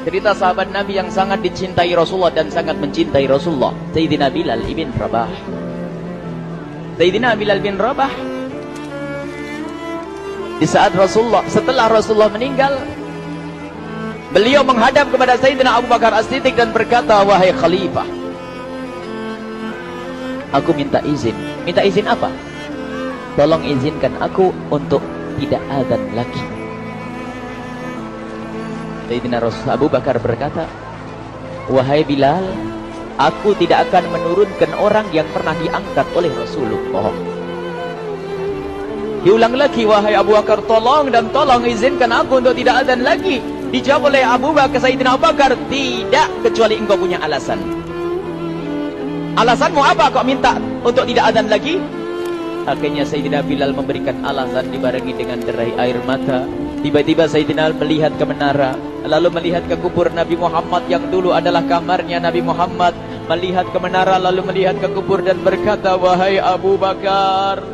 Cerita sahabat Nabi yang sangat dicintai Rasulullah dan sangat mencintai Rasulullah, Sayyidina Bilal ibn Rabah. Sayyidina Bilal bin Rabah, di saat setelah Rasulullah meninggal, beliau menghadap kepada Sayyidina Abu Bakar As-Siddiq dan berkata, wahai khalifah, aku minta izin. Minta izin apa? Tolong izinkan aku untuk tidak azan lagi. Sayyidina Abu Bakar berkata, wahai Bilal, aku tidak akan menurunkan orang yang pernah diangkat oleh Rasulullah. Diulang lagi, wahai Abu Bakar, tolong dan tolong izinkan aku untuk tidak azan lagi. Dijawab oleh Abu Bakar, Sayyidina Abu Bakar, tidak, kecuali engkau punya alasan. Alasanmu apa kau minta untuk tidak azan lagi? Akhirnya Sayyidina Bilal memberikan alasan dibarengi dengan derai air mata. Tiba-tiba Sayyidina melihat ke menara, lalu melihat ke kubur Nabi Muhammad yang dulu adalah kamarnya Nabi Muhammad. Melihat ke menara, lalu melihat ke kubur dan berkata, wahai Abu Bakar,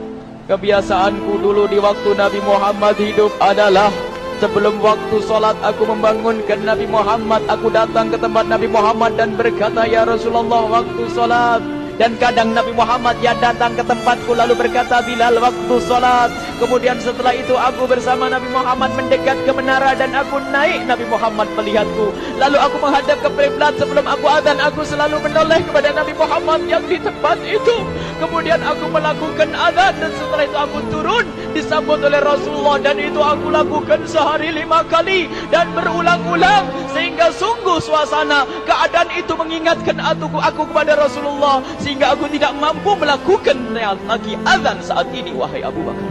kebiasaanku dulu di waktu Nabi Muhammad hidup adalah sebelum waktu sholat aku membangunkan Nabi Muhammad. Aku datang ke tempat Nabi Muhammad dan berkata, ya Rasulullah, waktu sholat. Dan kadang Nabi Muhammad ya datang ke tempatku lalu berkata, Bilal, waktu sholat. Kemudian setelah itu aku bersama Nabi Muhammad mendekat ke menara dan aku naik, Nabi Muhammad melihatku. Lalu aku menghadap ke kiblat. Sebelum aku azan, aku selalu menoleh kepada Nabi Muhammad yang di tempat itu. Kemudian aku melakukan azan dan setelah itu aku turun disambut oleh Rasulullah, dan itu aku lakukan sehari 5 kali dan berulang-ulang, sehingga sungguh suasana keadaan itu mengingatkan aku kepada Rasulullah, sehingga aku tidak mampu melakukan lagi azan saat ini, wahai Abu Bakar.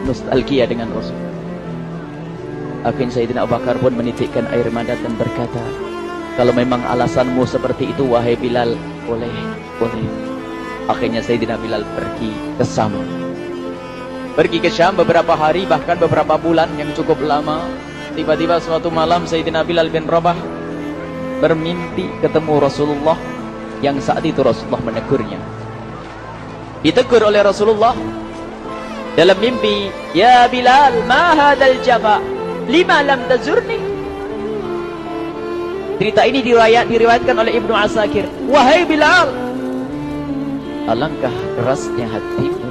Nostalgia dengan Rasul. Akhirnya Sayyidina Abu Bakar pun menitikkan air mata dan berkata, kalau memang alasanmu seperti itu, wahai Bilal, boleh. Akhirnya Sayyidina Bilal pergi ke Syam. Pergi ke Syam beberapa hari, bahkan beberapa bulan yang cukup lama. Tiba-tiba suatu malam Sayyidina Bilal bin Rabah bermimpi ketemu Rasulullah, yang saat itu Rasulullah menegurnya. Ditegur oleh Rasulullah dalam mimpi, ya Bilal, ma hadzal jafa, lima lam tazurni. Cerita ini diriwayatkan oleh Ibnu Asakir. Wahai Bilal, alangkah kerasnya hatimu,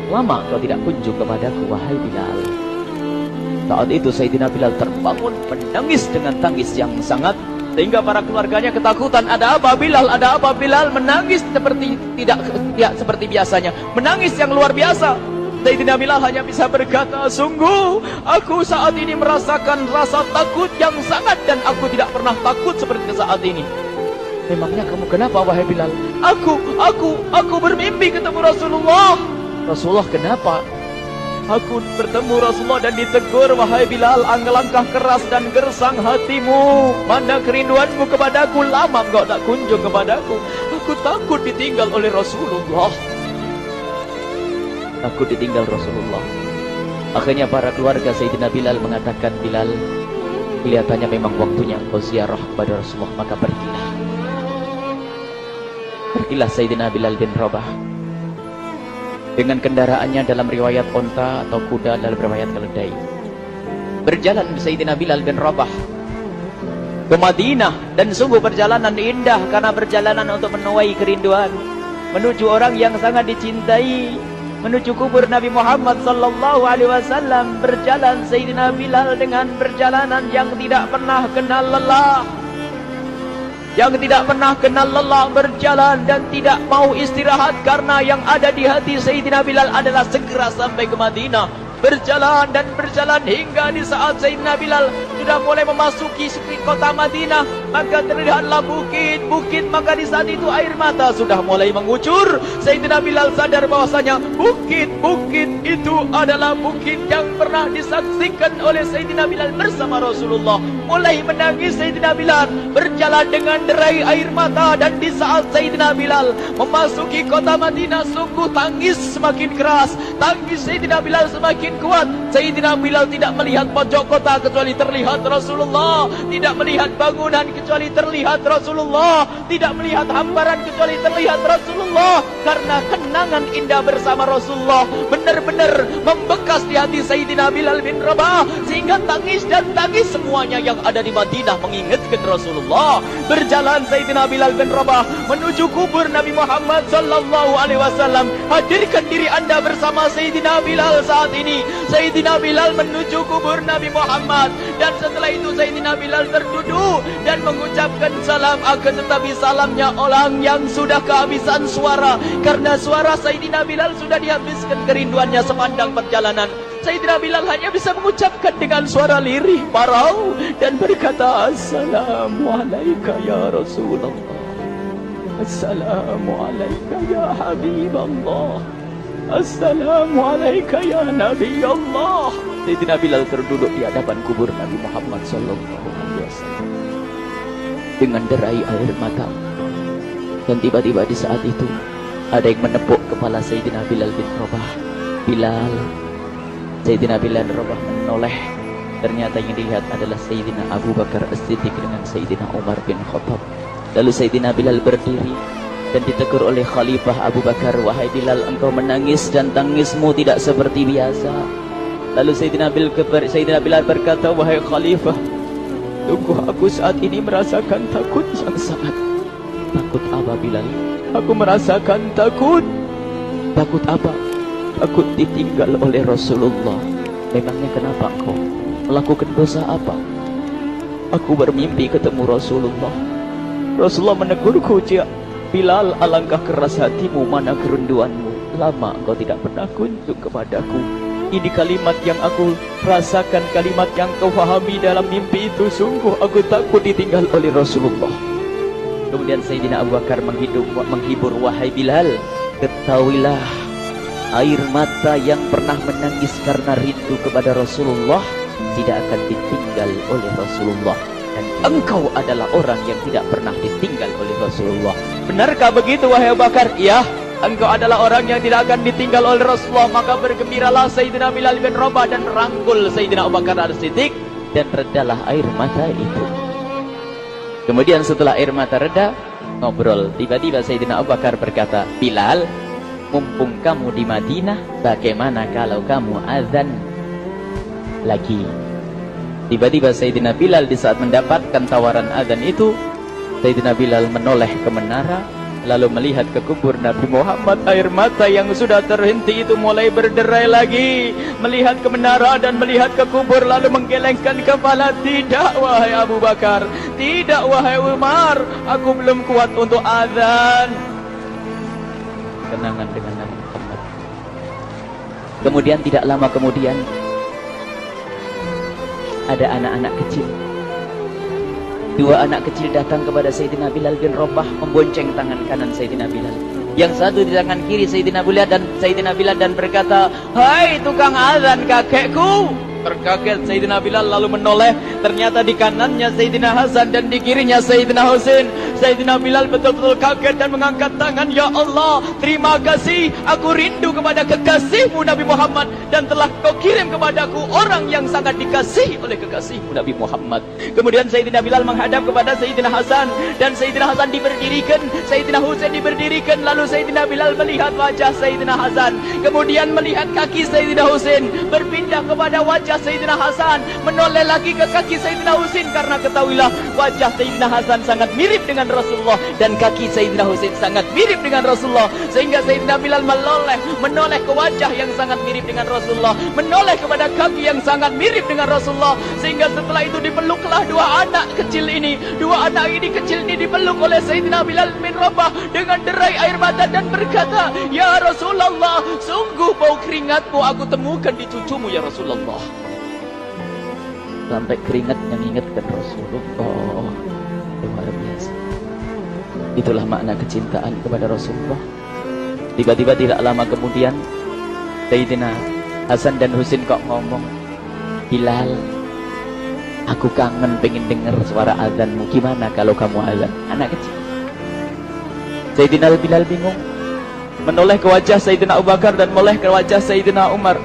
lama kau tidak kunjung kepadaku, wahai Bilal. Saat itu Sayyidina Bilal terbangun menangis dengan tangis yang sangat, sehingga para keluarganya ketakutan. Ada apa Bilal? Ada apa Bilal? Menangis seperti tidak seperti biasanya, menangis yang luar biasa. Sayyidina Bilal hanya bisa berkata, sungguh aku saat ini merasakan rasa takut yang sangat, dan aku tidak pernah takut seperti saat ini. Memangnya kamu kenapa, wahai Bilal? Aku bermimpi ketemu Rasulullah. Rasulullah kenapa? Aku bertemu Rasulullah dan ditegur, wahai Bilal, alangkah keras dan gersang hatimu. Mana kerinduanmu kepadaku, lama engkau tak kunjung kepadaku. Aku takut ditinggal oleh Rasulullah. Aku ditinggal Rasulullah. Akhirnya para keluarga Sayyidina Bilal mengatakan, Bilal, kelihatannya memang waktunya engkau ziarah kepada Rasulullah, maka pergilah. Pergilah Sayyidina Bilal bin Rabah dengan kendaraannya, dalam riwayat onta atau kuda, dalam riwayat keledai. Berjalan Sayyidina Bilal bin Rabah ke Madinah, dan sungguh perjalanan indah karena perjalanan untuk menuai kerinduan, menuju orang yang sangat dicintai, menuju kubur Nabi Muhammad sallallahu alaihi wasallam. Berjalan Sayyidina Bilal dengan perjalanan yang tidak pernah kenal lelah, berjalan dan tidak mau istirahat, karena yang ada di hati Sayyidina Bilal adalah segera sampai ke Madinah. Berjalan dan berjalan hingga di saat Sayyidina Bilal sudah mulai memasuki kota Madinah, maka terlihatlah bukit-bukit. Maka di saat itu air mata sudah mulai mengucur. Sayyidina Bilal sadar bahwasanya bukit-bukit itu adalah bukit yang pernah disaksikan oleh Sayyidina Bilal bersama Rasulullah. Mulai menangis Sayyidina Bilal, berjalan dengan derai air mata. Dan di saat Sayyidina Bilal memasuki kota Madinah, sungguh tangis semakin keras, tangis Sayyidina Bilal semakin kuat. Sayyidina Bilal tidak melihat pojok kota kecuali terlihat Rasulullah, tidak melihat bangunan kecuali terlihat Rasulullah, tidak melihat hamparan kecuali terlihat Rasulullah, karena kenangan indah bersama Rasulullah benar-benar membekas keras di hati Sayyidina Bilal bin Rabah, sehingga tangis dan tangis semuanya yang ada di Madinah mengingatkan Rasulullah. Berjalan Sayyidina Bilal bin Rabah menuju kubur Nabi Muhammad sallallahu alaihi wasallam. Hadirkan diri Anda bersama Sayyidina Bilal saat ini. Sayyidina Bilal menuju kubur Nabi Muhammad, dan setelah itu Sayyidina Bilal terduduk dan mengucapkan salam, akan tetapi salamnya orang yang sudah kehabisan suara, karena suara Sayyidina Bilal sudah dihabiskan kerinduannya sepanjang perjalanan. Sayyidina Bilal hanya bisa mengucapkan dengan suara lirih parau dan berkata, Assalamualaikum ya Rasulullah, Assalamualaikum ya Habiballah, Assalamualaikum ya Nabi Allah. Sayyidina Bilal terduduk di hadapan kubur Nabi Muhammad sallallahu alaihi wasallam dengan derai air mata. Dan tiba-tiba di saat itu ada yang menepuk kepala Sayyidina Bilal bin Rabah. Bilal. Sayyidina Bilal bin Rabah menoleh. Ternyata yang dilihat adalah Sayyidina Abu Bakar As-Siddiq dengan Sayyidina Umar bin Khattab. Lalu Sayyidina Bilal berdiri dan ditegur oleh Khalifah Abu Bakar, wahai Bilal, engkau menangis dan tangismu tidak seperti biasa. Lalu Sayyidina Bilal berkata, wahai Khalifah, sungguh aku saat ini merasakan takut yang sangat. Takut apa Bilal? Aku merasakan takut. Takut apa? Takut ditinggal oleh Rasulullah. Memangnya kenapa engkau melakukan dosa apa? Aku bermimpi ketemu Rasulullah. Rasulullah menegurku, Bilal, alangkah keras hatimu, mana kerinduanmu. Lama engkau tidak pernah kunjung kepadaku. Ini kalimat yang aku rasakan, kalimat yang kau fahami dalam mimpi itu. Sungguh aku takut ditinggal oleh Rasulullah. Kemudian Sayyidina Abu Bakar menghibur, wahai Bilal, ketahuilah, air mata yang pernah menangis karena rindu kepada Rasulullah tidak akan ditinggal oleh Rasulullah. Dan engkau adalah orang yang tidak pernah ditinggal oleh Rasulullah. Benarkah begitu wahai Abu Bakar? Iya, engkau adalah orang yang tidak akan ditinggal oleh Rasulullah. Maka bergembiralah Sayyidina Bilal bin Rabah dan merangkul Sayyidina Abu Bakar As-Siddiq, dan redalah air mata itu. Kemudian setelah air mata reda, ngobrol. Tiba-tiba Sayyidina Abu Bakar berkata, Bilal, mumpung kamu di Madinah, bagaimana kalau kamu azan lagi? Tiba-tiba Sayyidina Bilal di saat mendapatkan tawaran azan itu, Sayyidina Bilal menoleh ke menara, lalu melihat ke kubur Nabi Muhammad. Air mata yang sudah terhenti itu mulai berderai lagi. Melihat ke menara dan melihat ke kubur, lalu menggelengkan kepala. Tidak wahai Abu Bakar, tidak wahai Umar, aku belum kuat untuk azan. Kenangan dengan Nabi Muhammad. Kemudian tidak lama kemudian ada anak-anak kecil. Dua anak kecil datang kepada Sayyidina Bilal bin Rabah, membonceng tangan kanan Sayyidina Bilal. Yang satu di tangan kiri Sayyidina Bilal dan berkata, hai tukang azan kakekku. Terkaget Sayyidina Bilal lalu menoleh. Ternyata di kanannya Sayyidina Hasan dan di kirinya Sayyidina Husain. Sayyidina Bilal betul-betul kaget dan mengangkat tangan. Ya Allah, terima kasih. Aku rindu kepada kekasihmu Nabi Muhammad, dan telah kau kirim kepadaku orang yang sangat dikasihi oleh kekasihmu Nabi Muhammad. Kemudian Sayyidina Bilal menghadap kepada Sayyidina Hasan, dan Sayyidina Hasan diberdirikan, Sayyidina Husain diberdirikan. Lalu Sayyidina Bilal melihat wajah Sayyidina Hasan, kemudian melihat kaki Sayyidina Husain, berpindah kepada wajah Sayyidina Hasan, menoleh lagi ke kaki Sayyidina Husain, karena ketahuilah wajah Sayyidina Hasan sangat mirip dengan Rasulullah dan kaki Sayyidina Husain sangat mirip dengan Rasulullah, sehingga Sayyidina Bilal menoleh ke wajah yang sangat mirip dengan Rasulullah, menoleh kepada kaki yang sangat mirip dengan Rasulullah, sehingga setelah itu dipeluklah dua anak kecil ini. Dua anak ini kecil ini dipeluk oleh Sayyidina Bilal bin Rabah dengan derai air mata dan berkata, ya Rasulullah, sungguh bau keringatmu aku temukan di cucumu ya Rasulullah. Sampai keringat yang ingatkan Rasulullah. Luar biasa. Itulah makna kecintaan kepada Rasulullah. Tiba-tiba tidak lama kemudian Sayyidina Hasan dan Husain kok ngomong, Bilal, aku kangen pengen dengar suara azanmu. Gimana kalau kamu azan? Anak kecil. Sayyidina Bilal bingung, menoleh ke wajah Sayyidina Abu Bakar dan menoleh ke wajah Sayyidina Umar.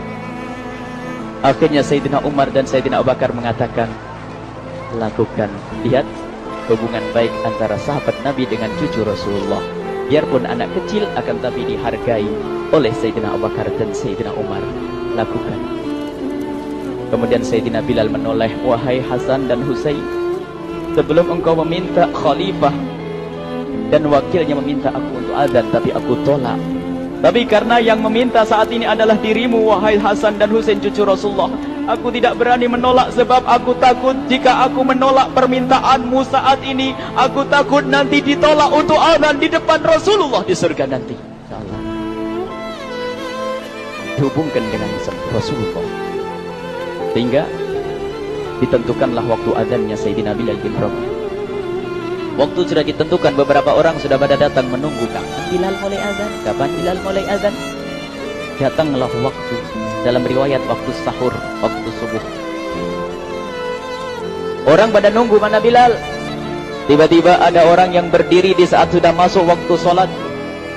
Akhirnya Sayyidina Umar dan Sayyidina Abu Bakar mengatakan, lakukan. Lihat hubungan baik antara sahabat Nabi dengan cucu Rasulullah. Biarpun anak kecil, akan tapi dihargai oleh Sayyidina Abu Bakar dan Sayyidina Umar. Lakukan. Kemudian Sayyidina Bilal menoleh, wahai Hasan dan Husain, sebelum engkau meminta khalifah dan wakilnya meminta aku untuk azan, tapi aku tolak. Tapi karena yang meminta saat ini adalah dirimu, wahai Hasan dan Husain cucu Rasulullah, aku tidak berani menolak, sebab aku takut jika aku menolak permintaanmu saat ini, aku takut nanti ditolak untuk azan di depan Rasulullah di surga nanti. Insyaallah. Dihubungkan dengan Rasulullah, sehingga ditentukanlah waktu azannya Sayyidina Bilal bin Rabah. Waktu sudah ditentukan, beberapa orang sudah pada datang menunggu. Kapan Bilal mulai azan? Kapan Bilal mulai azan? Datanglah waktu, dalam riwayat waktu sahur, waktu subuh. Orang pada nunggu mana Bilal. Tiba-tiba ada orang yang berdiri di saat sudah masuk waktu sholat.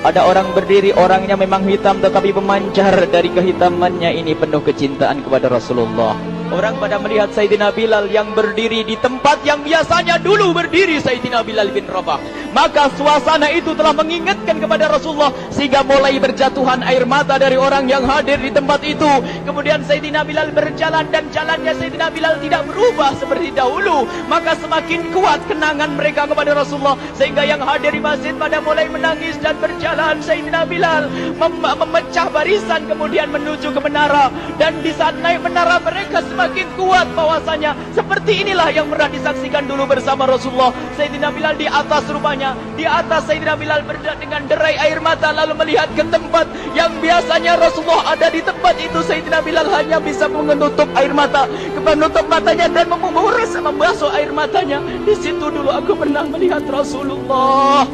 Ada orang berdiri, orangnya memang hitam tetapi memancar dari kehitamannya ini penuh kecintaan kepada Rasulullah. Orang pada melihat Sayyidina Bilal yang berdiri di tempat yang biasanya dulu berdiri Sayyidina Bilal bin Rabah. Maka suasana itu telah mengingatkan kepada Rasulullah, sehingga mulai berjatuhan air mata dari orang yang hadir di tempat itu. Kemudian Sayyidina Bilal berjalan, dan jalannya Sayyidina Bilal tidak berubah seperti dahulu. Maka semakin kuat kenangan mereka kepada Rasulullah, sehingga yang hadir di masjid pada mulai menangis dan berjalan. Sayyidina Bilal memecah barisan kemudian menuju ke menara. Dan di saat naik menara mereka semakin kuat bahwasanya seperti inilah yang pernah disaksikan dulu bersama Rasulullah. Sayyidina Bilal di atas rupanya, di atas Sayyidina Bilal berada dengan derai air mata, lalu melihat ke tempat yang biasanya Rasulullah ada di tempat itu. Sayyidina Bilal hanya bisa menutup air mata, menutup matanya dan membasuh air matanya. Di situ dulu aku pernah melihat Rasulullah.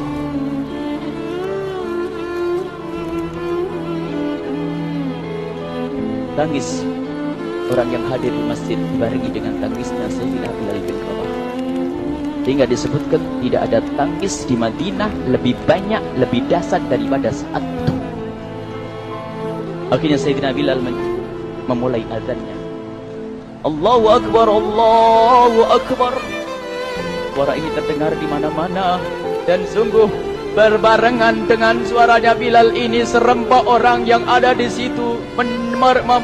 Tangis orang yang hadir di masjid dibarengi dengan tangisnya Sayyidina Bilal bin Rabah. Sehingga disebutkan tidak ada tangis di Madinah lebih banyak, lebih dahsyat daripada saat itu. Akhirnya Sayyidina Bilal memulai azannya. Allahu Akbar, Allahu Akbar. Suara ini terdengar di mana-mana, dan sungguh berbarengan dengan suaranya Bilal ini serempak orang yang ada di situ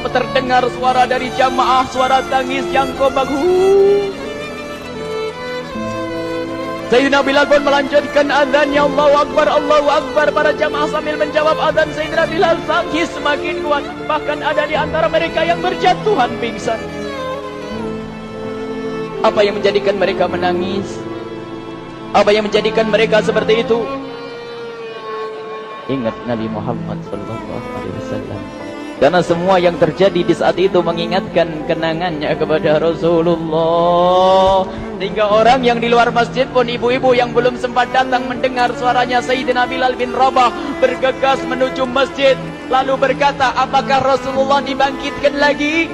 terdengar suara dari jamaah, suara tangis yang kompak. Sayyidina Bilal pun melanjutkan azannya, Allahu Akbar, Allahu Akbar. Para jamaah sambil menjawab azan Sayyidina Bilal, tangis semakin kuat. Bahkan ada di antara mereka yang berjatuhan pingsan. Apa yang menjadikan mereka menangis? Apa yang menjadikan mereka seperti itu? Ingat Nabi Muhammad SAW. Karena semua yang terjadi di saat itu mengingatkan kenangannya kepada Rasulullah. Sehingga orang yang di luar masjid pun, ibu-ibu yang belum sempat datang mendengar suaranya Sayyidina Bilal bin Rabah, bergegas menuju masjid, lalu berkata, apakah Rasulullah dibangkitkan lagi?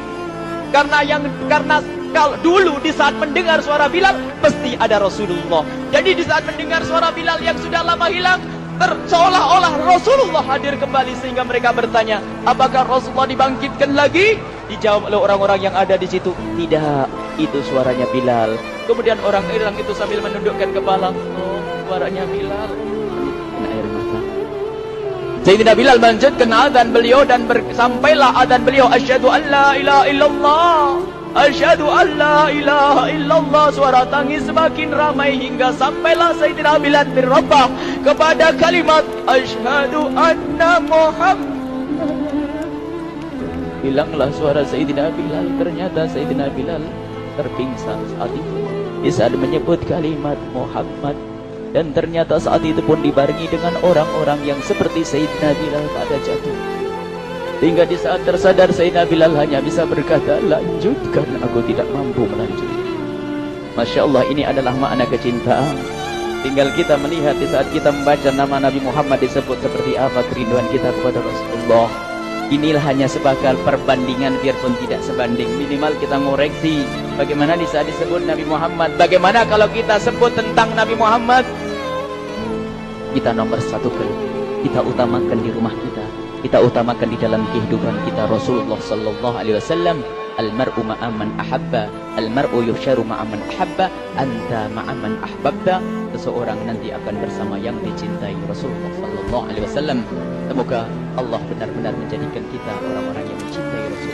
Karena kalau dulu di saat mendengar suara Bilal pasti ada Rasulullah. Jadi di saat mendengar suara Bilal yang sudah lama hilang, seolah-olah Rasulullah hadir kembali, sehingga mereka bertanya, apakah Rasulullah dibangkitkan lagi? Dijawab oleh orang-orang yang ada di situ, tidak, itu suaranya Bilal. Kemudian orang-orang itu sambil menundukkan kepala, oh, suaranya Bilal. Kena air mata. Sayyidina Bilal melanjutkan azan beliau, dan sampailah azan beliau, asyhadu an la ilaha illallah, asyhadu an la ilaha illallah. Suara tangis semakin ramai hingga sampailah Sayyidina Bilal bin Rabah kepada kalimat asyhadu anna Muhammad. Hilanglah suara Sayyidina Bilal. Ternyata Sayyidina Bilal terpingsan saat itu di saat menyebut kalimat Muhammad. Dan ternyata saat itu pun dibarengi dengan orang-orang yang seperti Sayyidina Bilal pada jatuh. Hingga di saat tersadar Sayyidina Bilal hanya bisa berkata, lanjutkan, aku tidak mampu melanjutkan. Masya Allah, ini adalah makna kecintaan. Tinggal kita melihat di saat kita membaca nama Nabi Muhammad disebut seperti apa kerinduan kita kepada Rasulullah. Inilah hanya sebagai perbandingan, biarpun tidak sebanding. Minimal kita ngoreksi bagaimana di saat disebut Nabi Muhammad. Bagaimana kalau kita sebut tentang Nabi Muhammad, kita nomor satu kali, kita utamakan di rumah kita utamakan di dalam kehidupan kita Rasulullah sallallahu alaihi wasallam. Al-mar'u ma'aman ahabba, al-mar'u yusharu ma'aman ahabba, anta ma'aman ahbabta. Seseorang nanti akan bersama yang dicintai Rasulullah sallallahu alaihi wasallam. Semoga Allah benar-benar menjadikan kita orang-orang yang mencintai Rasulullah.